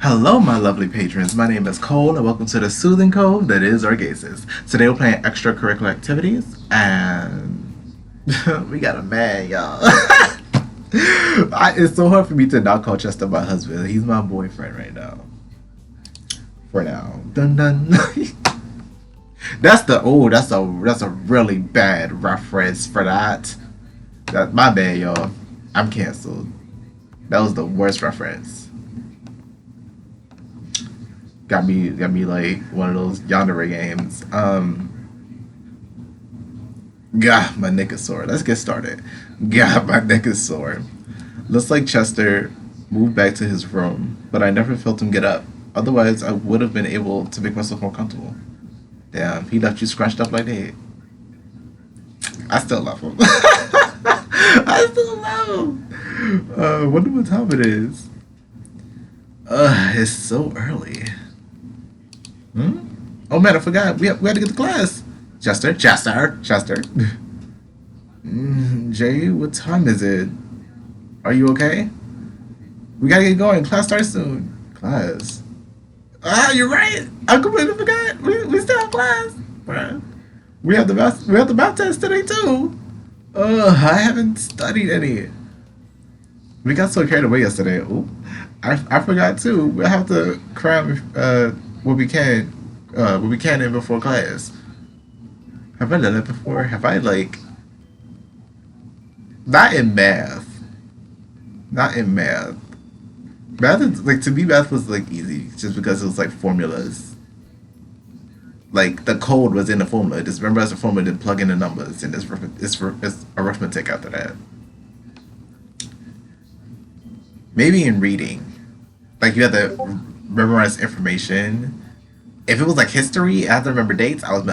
Hello, my lovely patrons. My name is Cole, and welcome to the soothing cove that is Orgaysis. Today we're playing extracurricular activities, and we got a man, y'all. It's so hard for me to not call Chester my husband. He's my boyfriend right now. For now. Dun dun. That's a really bad reference for that. That my bad, y'all. I'm canceled. That was the worst reference. Got me like one of those yandere games. God, my neck is sore. Let's get started. God, my neck is sore. Looks like Chester moved back to his room, but I never felt him get up. Otherwise, I would have been able to make myself more comfortable. Damn, he left you scrunched up like that. I still love him. I still love him. Wonder what time it is. It's so early. Hmm? Oh man, I forgot. We had to get to class. Chester. Jay, what time is it? Are you okay? We gotta get going. Class starts soon. Class. Ah, you're right. I completely forgot. We still have class. Bruh. We have the math test today too. I haven't studied any. We got so carried away yesterday. Ooh. I forgot too. We'll have to cram what we can in before class. Have I done it before? Have I like not in math? Not in math. Math is like to me math was like easy just because it was like formulas. Like the code was in the formula. Just memorize the formula, then plug in the numbers, and it's arithmetic after that. Maybe in reading, like you have to memorize information. If it was like history, I have to remember dates. I was,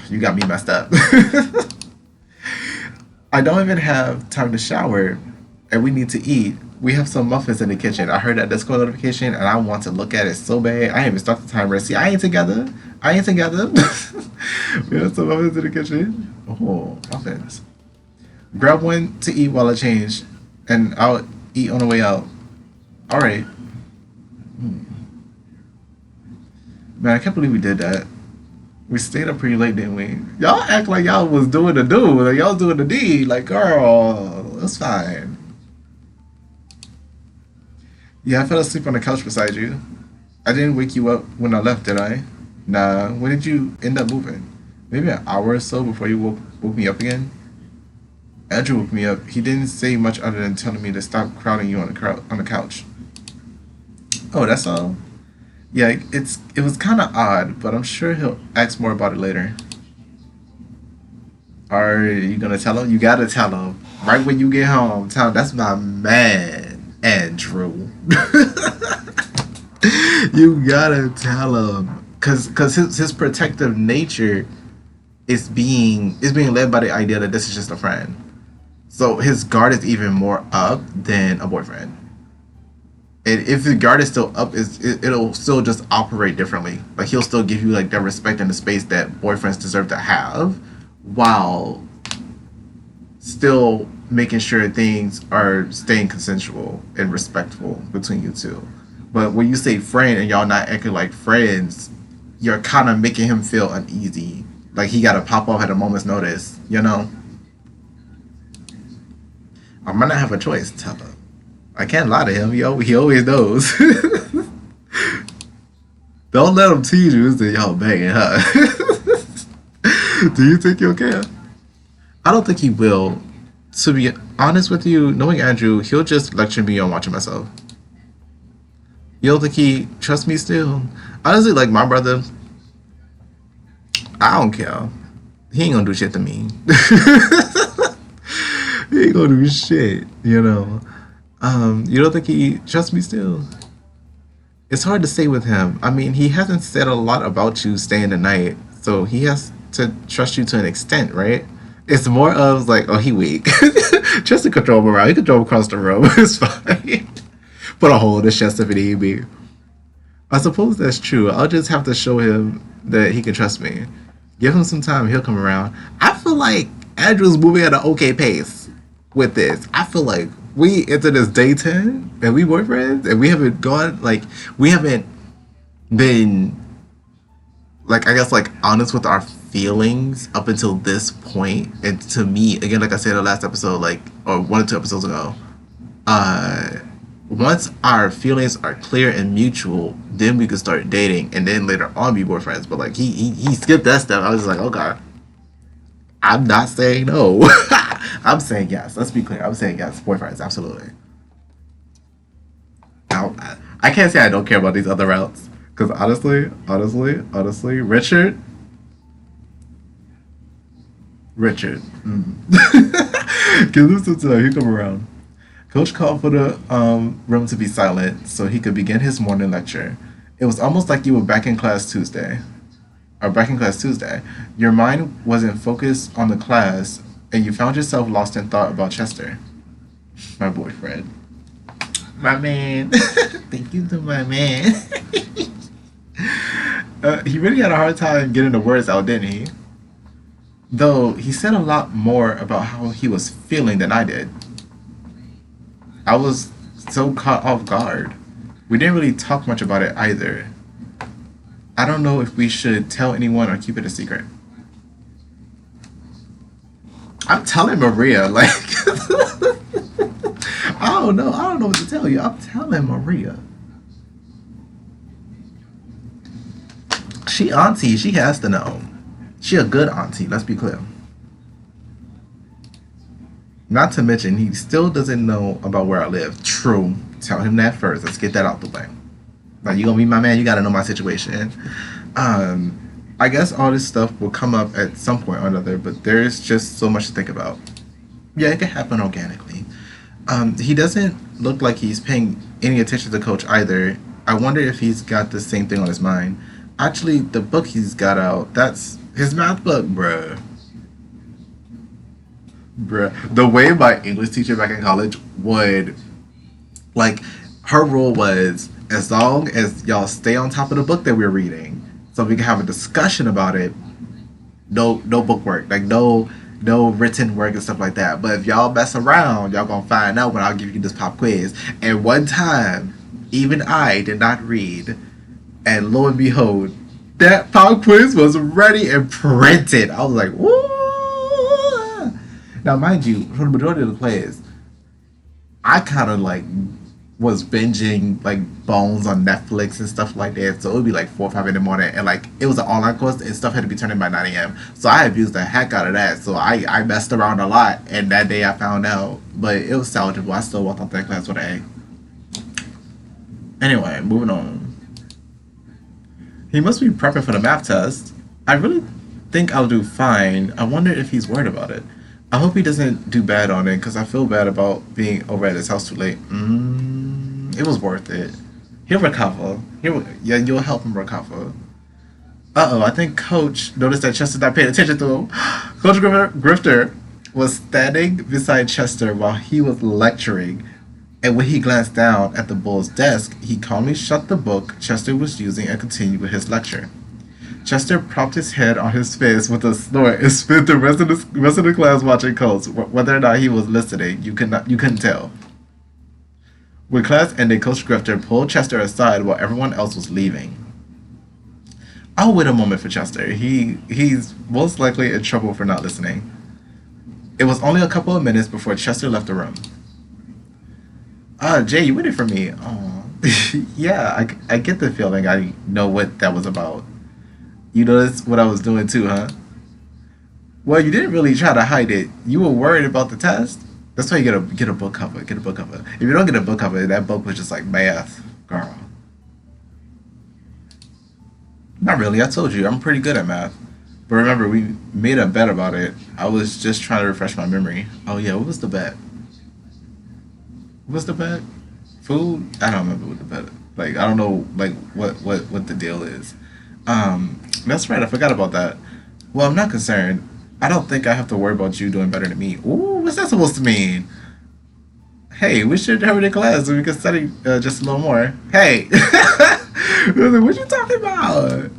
you got me messed up. I don't even have time to shower, and we need to eat. We have some muffins in the kitchen. I heard that Discord notification, and I want to look at it so bad. I ain't even start the timer. See, I ain't together. We have some muffins in the kitchen. Oh, muffins. Grab one to eat while I change, and I'll eat on the way out. All right. Man, I can't believe we did that. We stayed up pretty late, didn't we? Y'all act like y'all was doing the do, like y'all was doing the deed. Like, girl, it's fine. Yeah, I fell asleep on the couch beside you. I didn't wake you up when I left, did I? Nah. When did you end up moving? Maybe an hour or so before you woke me up again. Andrew woke me up. He didn't say much other than telling me to stop crowding you on the couch. Oh, that's all. Yeah, it was kind of odd, but I'm sure he'll ask more about it later. Are you gonna tell him? You gotta tell him right when you get home. Tell him that's my man, Andrew. You gotta tell him, cause his protective nature is being led by the idea that this is just a friend. So his guard is even more up than a boyfriend. And if the guard is still up, it'll still just operate differently. Like he'll still give you like that respect and the space that boyfriends deserve to have, while still making sure things are staying consensual and respectful between you two. But when you say friend and y'all not acting like friends, you're kind of making him feel uneasy. Like he got to pop off at a moment's notice, you know? I might not have a choice, tell him. I can't lie to him. He always knows. Don't let him tease you until y'all banging, huh? Do you think he'll care? I don't think he will. To be honest with you, knowing Andrew, he'll just lecture me on watching myself. You don't think he trusts me still? Honestly, like my brother, I don't care. He ain't gonna do shit to me. He ain't gonna do shit, you know. You don't think he trusts me still? It's hard to say with him. I mean, he hasn't said a lot about you staying the night, so he has to trust you to an extent, right? It's more of like, oh, he weak. Just to control him around. He can throw him across the room. It's fine. Put a hole in his chest if it need be. I suppose that's true. I'll just have to show him that he can trust me. Give him some time, he'll come around. I feel like Andrew's moving at an okay pace with this. I feel like we into this day 10 and we boyfriends and we haven't gone like we haven't been like I guess like honest with our feelings up until this point. And to me, again, like I said in the last episode, like or 1 or 2 episodes ago, uh once our feelings are clear and mutual, then we can start dating and then later on be boyfriends. But like he skipped that step. I was just like, okay, I'm not saying no. I'm saying yes. Let's be clear. I'm saying yes. Boyfriends, absolutely. Now, I can't say I don't care about these other routes. Because honestly, Richard. Give him some time. He'll come around. Coach called for the room to be silent so he could begin his morning lecture. It was almost like you were back in class Tuesday. Your mind wasn't focused on the class, and you found yourself lost in thought about Chester, my boyfriend. My man. Thank you to my man. He really had a hard time getting the words out, didn't he? Though he said a lot more about how he was feeling than I did. I was so caught off guard. We didn't really talk much about it either. I don't know if we should tell anyone or keep it a secret. I'm telling Maria, like, I don't know what to tell you. I'm telling Maria. She auntie, she has to know. She a good auntie, let's be clear. Not to mention, he still doesn't know about where I live. True. Tell him that first. Let's get that out the way. Like, you gonna be my man, you gotta know my situation. I guess all this stuff will come up at some point or another, but there's just so much to think about. Yeah, it can happen organically. He doesn't look like he's paying any attention to Coach either. I wonder if he's got the same thing on his mind. Actually, the book he's got out, that's his math book, bruh. The way my English teacher back in college would, like, her rule was, as long as y'all stay on top of the book that we're reading, so we can have a discussion about it, no book work, like no written work and stuff like that. But if y'all mess around, y'all gonna find out when I'll give you this pop quiz. And one time, even I did not read, and lo and behold, that pop quiz was ready and printed. I was like, woo! Now, mind you, for the majority of the quiz, I kind of like was binging like Bones on Netflix and stuff like that. So it would be like 4 or 5 in the morning, and like it was an online course and stuff had to be turned in by 9 a.m. So I abused the heck out of that. So I messed around a lot, and that day I found out, but it was salvageable. I still walked out that class with an A. Anyway, moving on. He must be prepping for the math test. I really think I'll do fine. I wonder if he's worried about it. I hope he doesn't do bad on it, because I feel bad about being over at his house too late. It was worth it. He'll recover. You'll help him recover. I think Coach noticed that Chester not paying attention to him. Coach Grifter was standing beside Chester while he was lecturing, and when he glanced down at the bull's desk, he calmly shut the book Chester was using and continued with his lecture. Chester propped his head on his fist with a snort and spent the rest of the class watching Coach. Whether or not he was listening, you couldn't tell. When class ended, Coach Grifter pulled Chester aside while everyone else was leaving. I'll wait a moment for Chester. He's most likely in trouble for not listening. It was only a couple of minutes before Chester left the room. Jay, you waited for me. Oh, yeah, I get the feeling I know what that was about. You noticed what I was doing too, huh? Well, you didn't really try to hide it. You were worried about the test. That's why you get a book cover. Get a book cover. If you don't get a book cover, that book was just like math, girl. Not really. I told you I'm pretty good at math. But remember, we made a bet about it. I was just trying to refresh my memory. Oh yeah, what was the bet? What's the bet? Food? I don't remember what the bet. Like I don't know. Like what the deal is. That's right. I forgot about that. Well, I'm not concerned. I don't think I have to worry about you doing better than me. Ooh, what's that supposed to mean? Hey, we should hurry to class so we can study just a little more. Hey, what you talking about?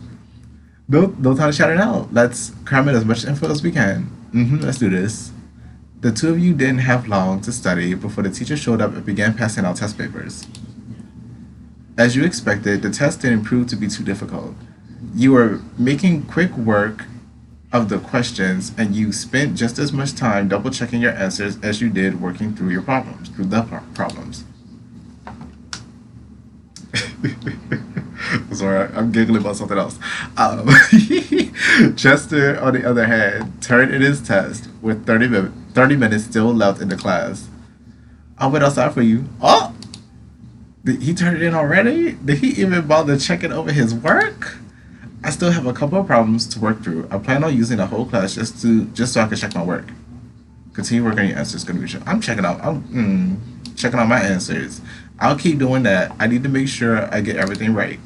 No time to shout it out. Let's cram in as much info as we can. Let's do this. The two of you didn't have long to study before the teacher showed up and began passing out test papers. As you expected, the test didn't prove to be too difficult. You were making quick work of the questions, and you spent just as much time double checking your answers as you did working through problems. Sorry, I'm giggling about something else. Um, Chester, on the other hand, turned in his test with 30 minutes still left in the class. I'll wait outside for you. Oh! He turned it in already? Did he even bother checking over his work? I still have a couple of problems to work through. I plan on using the whole class just so I can check my work. Continue working on your answers, contribution. I'm checking out my answers. I'll keep doing that. I need to make sure I get everything right.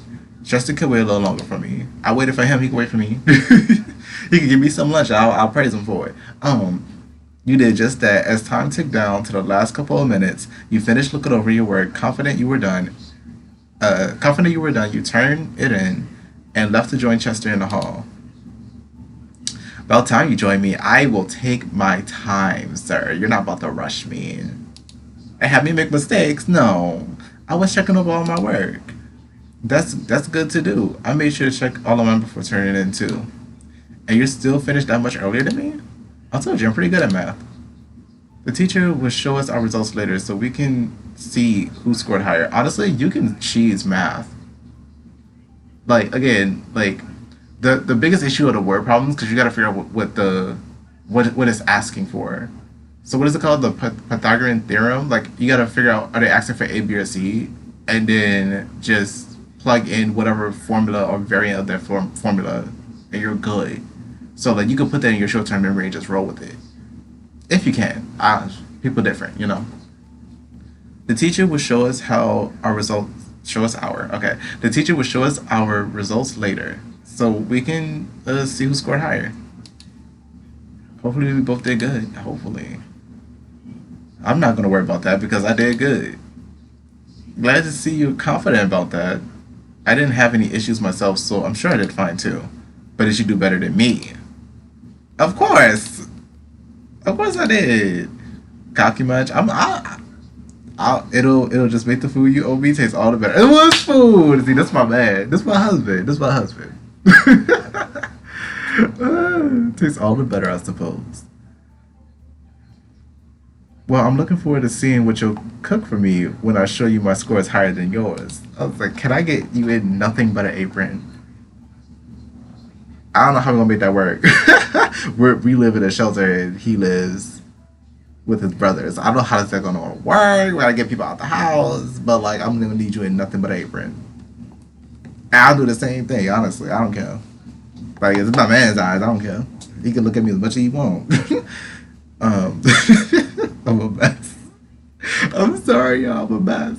Justin can wait a little longer for me. I waited for him. He can wait for me. He can give me some lunch. I'll praise him for it. You did just that. As time ticked down to the last couple of minutes, you finished looking over your work, confident you were done. You turned it in and left to join Chester in the hall. About time you join me. I will take my time, sir. You're not about to rush me. And have me make mistakes? No. I was checking over all my work. That's good to do. I made sure to check all of mine before turning it in too. And you're still finished that much earlier than me? I told you I'm pretty good at math. The teacher will show us our results later so we can see who scored higher. Honestly, you can cheese math. Like again, like the biggest issue of the word problems because you got to figure out what it's asking for. So what is it called? The Pythagorean theorem. Like you got to figure out are they asking for A, B, or C, and then just plug in whatever formula or variant of that formula, and you're good. So like you can put that in your short-term memory and just roll with it, if you can. People different, you know. The teacher will show us how our results. The teacher will show us our results later, so we can see who scored higher. Hopefully we both did good. Hopefully. I'm not gonna worry about that because I did good. Glad to see you're confident about that. I didn't have any issues myself, so I'm sure I did fine too. But did you do better than me? Of course. Of course I did. Cocky much. It'll just make the food you owe me taste all the better. It was food. See, that's my man. That's my husband. Tastes all the better, I suppose. Well, I'm looking forward to seeing what you'll cook for me when I show you my score is higher than yours. I was like, can I get you in nothing but an apron? I don't know how we're gonna make that work. We live in a shelter and he lives with his brothers. I don't know how that's gonna work. We gotta get people out the house, but like I'm gonna need you in nothing but an apron. And I'll do the same thing, honestly. I don't care. Like it's my man's eyes, I don't care. He can look at me as much as he wants. I'm a mess. I'm sorry, y'all. I'm a mess.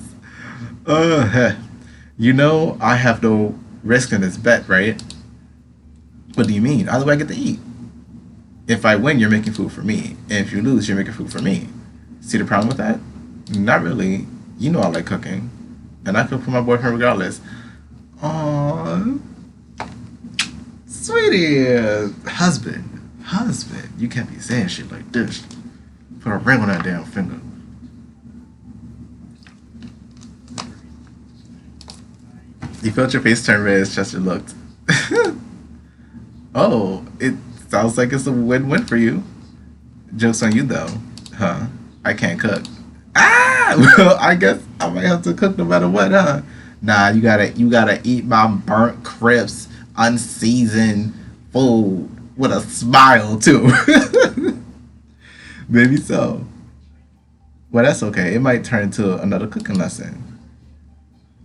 You know I have no risk in this bet, right? What do you mean? Either way, I get to eat. If I win, you're making food for me, and if you lose, you're making food for me. See the problem with that? Not really. You know I like cooking, and I cook for my boyfriend regardless. Aww, sweetie, husband. You can't be saying shit like this. Put a ring on that damn finger. You felt your face turn red as Chester looked. Oh, it sounds like it's a win-win for you. Joke's on you though, huh? I can't cook. Well, I guess I might have to cook no matter what, huh? Nah, you gotta eat my burnt crisp, unseasoned food with a smile too. Maybe so. Well, that's okay. It might turn into another cooking lesson.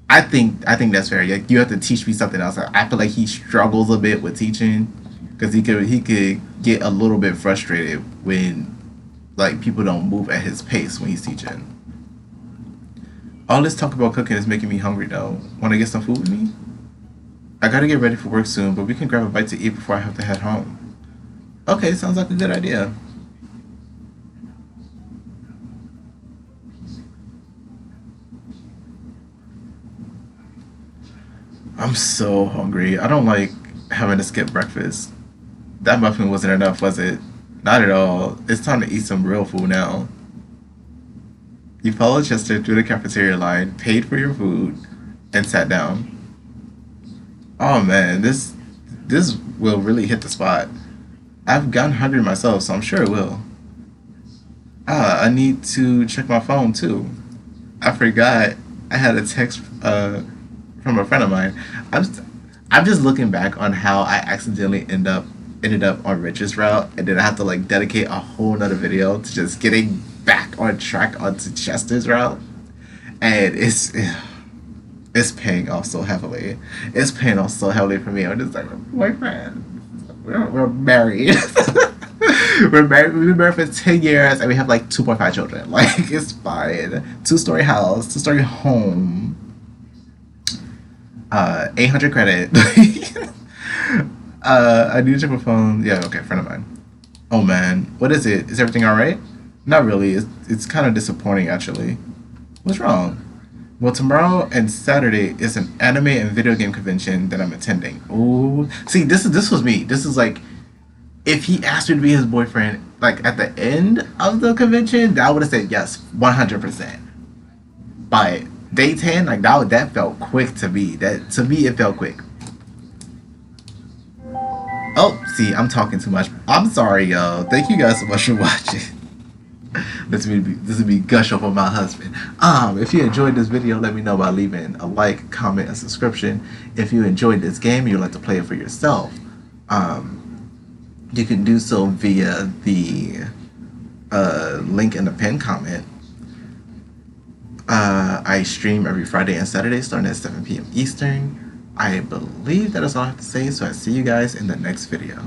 I think that's fair. Like, you have to teach me something else. I feel like he struggles a bit with teaching because he could get a little bit frustrated when like people don't move at his pace when he's teaching. All this talk about cooking is making me hungry though. Want to get some food with me? I gotta get ready for work soon, but we can grab a bite to eat before I have to head home. Okay, sounds like a good idea. I'm so hungry. I don't like having to skip breakfast. That muffin wasn't enough, was it? Not at all. It's time to eat some real food now. You followed Chester through the cafeteria line, paid for your food, and sat down. Oh man, this will really hit the spot. I've gotten hungry myself, so I'm sure it will. Ah, I need to check my phone too. I forgot I had a text from a friend of mine. I'm st- I'm just looking back on how I accidentally ended up on Rich's route, and then I have to like dedicate a whole nother video to just getting back on track onto Chester's route, and it's paying off so heavily. It's paying off so heavily for me. I'm just like my boyfriend. We're married. We're married. We've been married for 10 years, and we have like 2.5 children. Like it's fine. Two-story house, two-story home, 800 credit. I need to check my phone. Yeah, okay, friend of mine. Oh man, what is it? Is everything all right? Not really. It's kind of disappointing actually. What's wrong? Well, tomorrow and Saturday is an anime and video game convention that I'm attending. Ooh, see, this was me. This is like if he asked me to be his boyfriend, like at the end of the convention, I would have said yes, 100%. But day 10, like that felt quick to me. That to me it felt quick. Oh, see, I'm talking too much. I'm sorry, y'all. Thank you guys so much for watching. This would be gush over my husband. If you enjoyed this video, let me know by leaving a like, comment, and subscription. If you enjoyed this game, you'd like to play it for yourself. You can do so via the link in the pinned comment. I stream every Friday and Saturday starting at 7 p.m. Eastern. I believe that is all I have to say, so I see you guys in the next video.